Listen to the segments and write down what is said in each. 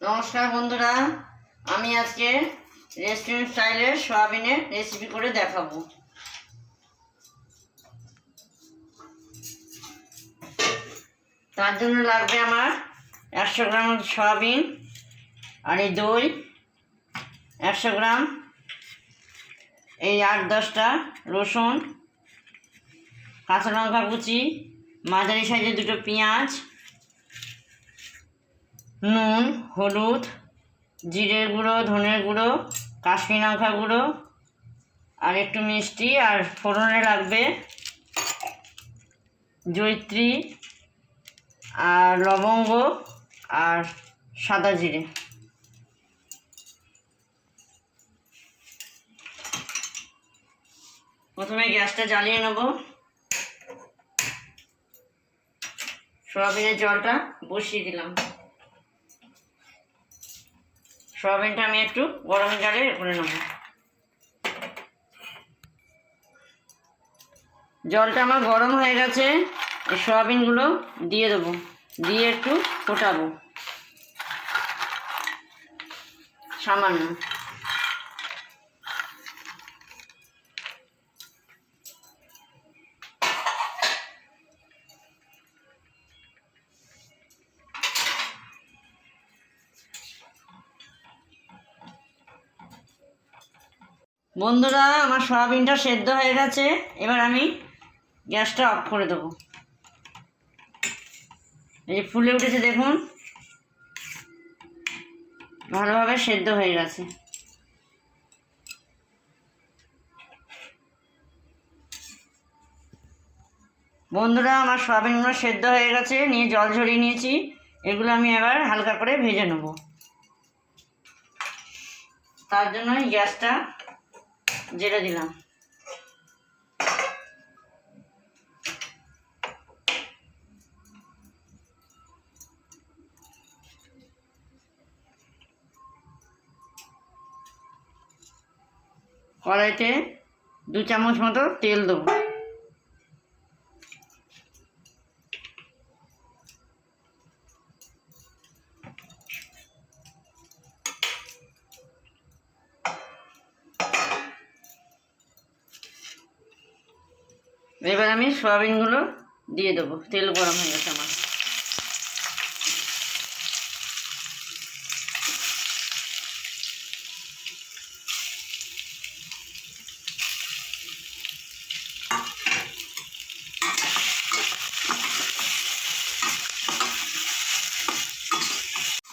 নমস্কার বন্ধুরা, আমি আজকে রেস্টুরেন্ট স্টাইলের সয়াবিনের রেসিপি করে দেখাবো। তার জন্য লাগবে আমার 100 গ্রাম সয়াবিন, আর এই দই 100 গ্রাম, এই 8-10টা রসুন, কাঁচা লঙ্কা কুচি, মাঝারি সাইজের 2টো পেঁয়াজ, নুন, হলুদ, জিরের গুঁড়ো, ধনের গুঁড়ো, কাশ্মীরি লঙ্কা গুঁড়ো, আর একটু মিষ্টি, আর ফোড়নে লাগবে জয়িত্রী আর লবঙ্গ আর সাদা জিরে। প্রথমে গ্যাসটা জ্বালিয়ে নেব। সয়াবিনের জলটা বসিয়ে দিলাম। সয়াবিনটা আমি একটু গরম জলে করে নেব। জলটা আমার গরম হয়ে গেছে, এই সয়াবিনগুলো দিয়ে দেবো, দিয়ে একটু ফোটাবো সামান্য। বন্ধুরা, আমার সয়াবিনটা সেদ্ধ হয়ে গেছে, এবার আমি গ্যাসটা অফ করে দেবো। এই ফুলে উঠেছে, দেখুন ভালোভাবে সেদ্ধ হয়ে গেছে। বন্ধুরা, আমার সয়াবিনগুলো সেদ্ধ হয়ে গেছে, নিয়ে জল ঝরিয়ে নিয়েছি। এগুলো আমি এবার হালকা করে ভেজে নেব। তার জন্য গ্যাসটা জেলে দিলাম। কড়াইতে 2 চামচ মতো তেল দেবো। এবার আমি সয়াবিনগুলো দিয়ে দেবো। তেল গরম হয়ে গেছে আমার।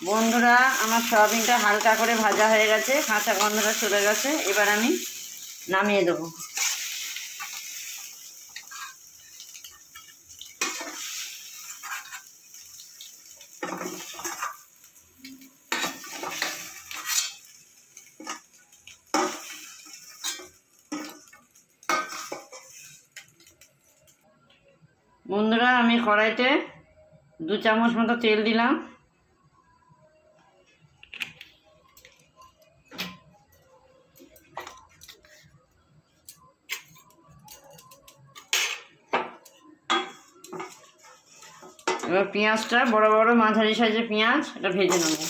বন্ধুরা, আমার সয়াবিনটা হালকা করে ভাজা হয়ে গেছে, কাঁচা গন্ধটা চলে গেছে। এবার আমি নামিয়ে দেবো। বন্ধুরা, আমি কড়াইতে 2 চামচ মতো তেল দিলাম। এবার পেঁয়াজটা, বড় বড় মাঝারি সাইজের পেঁয়াজ, এটা ভেজে নেব।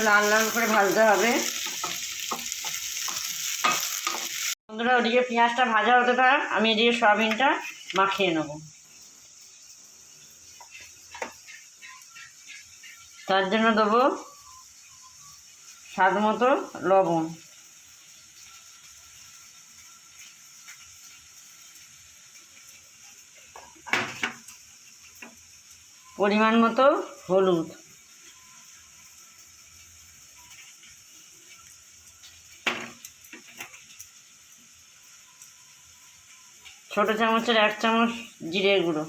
লাল লাল করে ভাজতে হবে। বন্ধুরা, ওদিকে পেঁয়াজটা ভাজা হতে থাক, আমি এদিকে সয়াবিনটা মাখিয়ে নেব। তার জন্য দেবো স্বাদ মতো লবণ, পরিমাণ মতো হলুদ, ছোটো চামচের 1 চামচ জিরের গুঁড়ো,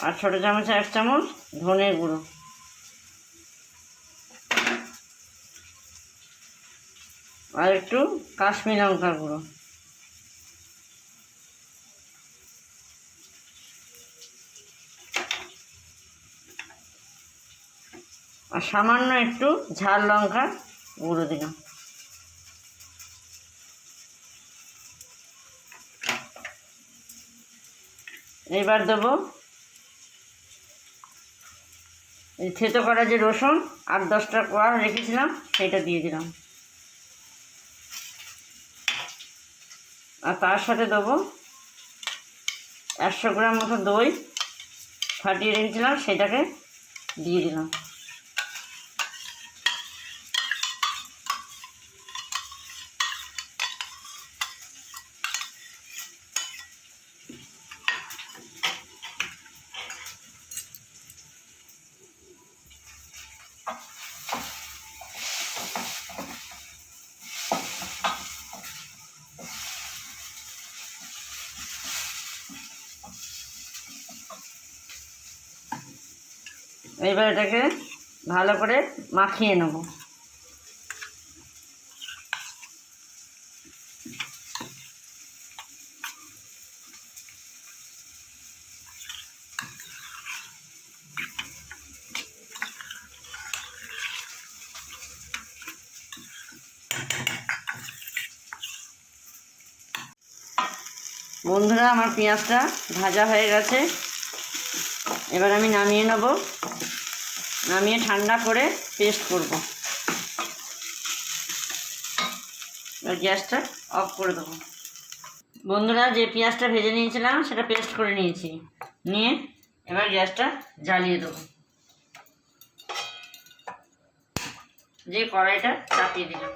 আর ছোটো চামচের 1 চামচ ধনের গুঁড়ো, আর একটু কাশ্মীরি লঙ্কার গুঁড়ো। আর সামান্য একটু ঝাল লঙ্কার গুঁড়ো দিলাম। এবার দেবো এই থেতো করা যে রসুন 8-10টা কোয়া রেখেছিলাম সেটা দিয়ে দিলাম। আর তার সাথে দেবো 100 গ্রাম মতো দই ফাটিয়ে রেখেছিলাম, সেটাকে দিয়ে দিলাম। এবার এটাকে ভালো করে মাখিয়ে নেব। বন্ধুরা, আমার পেঁয়াজটা ভাজা হয়ে গেছে। এবার আমি নামিয়ে নেব, নামিয়ে ঠান্ডা করে পেস্ট করব। এবার গ্যাসটা অফ করে দেবো। বন্ধুরা, যে পেঁয়াজটা ভেজে নিয়েছিলাম সেটা পেস্ট করে নিয়েছি, নিয়ে এবার গ্যাসটা জ্বালিয়ে দেবো। যে কড়াইটা চাপিয়ে দিলাম।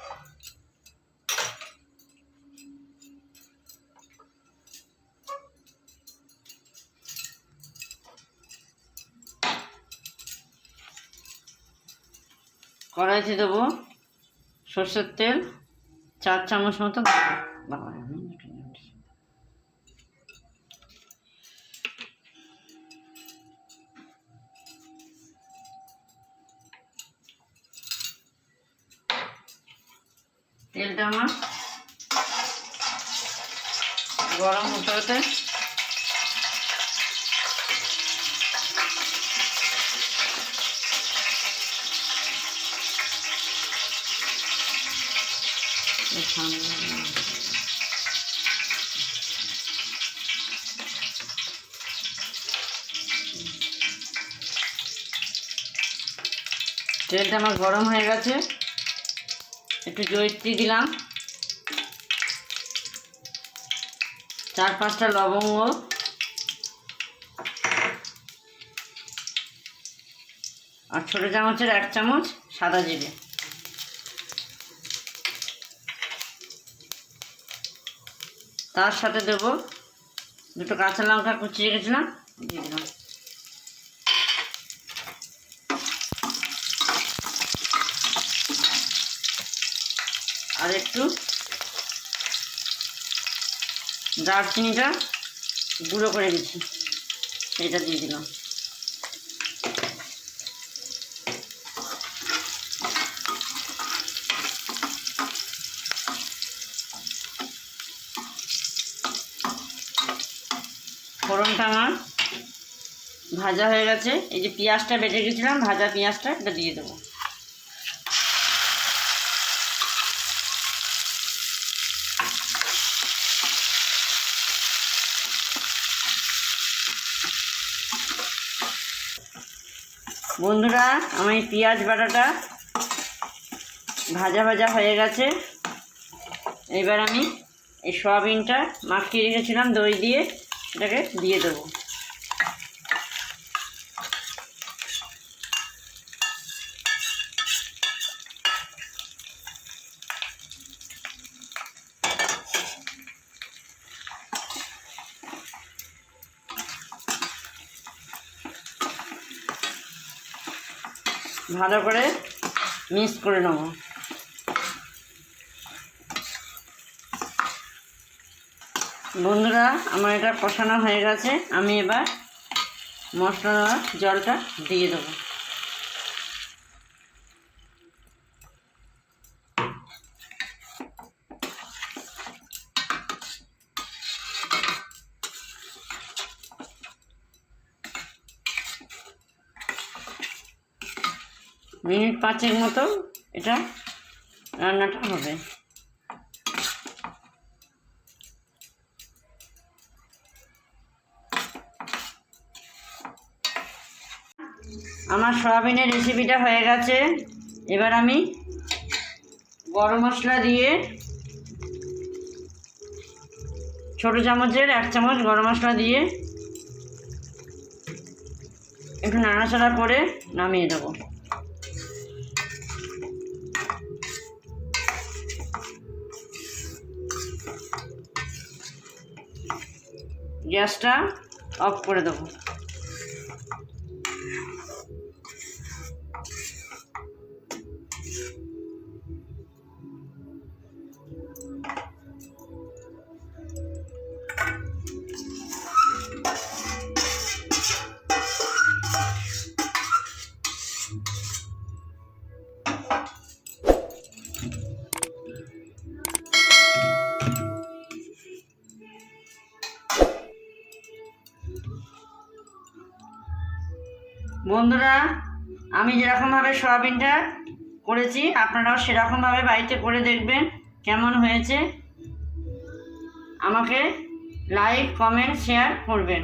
কড়াইতে দেবো সর্ষের তেল 4 চামচ মতো। তেলটা আমার গরম হতে হতে তেলটা আমার গরম হয়ে গেছে। একটু জয়িত্রী দিলাম, 4-5টা লবঙ্গ, আর ছোটো চামচের 1 চামচ সাদা জিরে। তার সাথে দেব 2টো কাঁচা লঙ্কা কুচিয়ে রেখেছিলাম, দিয়ে দিলাম। আর একটু দারচিনিটা গুঁড়ো করে দিচ্ছি, এটা দিয়ে দিলাম। ফোড়নটা আমার ভাজা হয়ে গেছে। এই যে পেঁয়াজটা বেটে গেছিলাম, ভাজা পেঁয়াজটা এটা দিয়ে দেবো। বন্ধুরা, আমার এই পেঁয়াজ বাটাটা ভাজা ভাজা হয়ে গেছে। এবার আমি এই সয়াবিনটা মাখিয়ে রেখেছিলাম দই দিয়ে, এটাকে দিয়ে দেবো। ভালো করে মিক্স করে নেব। বন্ধুরা, আমার এটা কষানো হয়ে গেছে। আমি এবার মশলা জলটা দিয়ে দেবো। মিনিট 5 মতো এটা রান্নাটা হবে। আমার সয়াবিনের রেসিপিটা হয়ে গেছে। এবার আমি গরম মশলা দিয়ে ছোটো চামচের 1 চামচ গরম মশলা দিয়ে একটু নাড়াচাড়া করে নামিয়ে দেবো। গ্যাসটা অফ করে দেবো। বন্ধুরা, আমি যেরকমভাবে সয়াবিনটা করেছি আপনারাও সেরকমভাবে বাড়িতে করে দেখবেন কেমন হয়েছে। আমাকে লাইক, কমেন্ট, শেয়ার করবেন।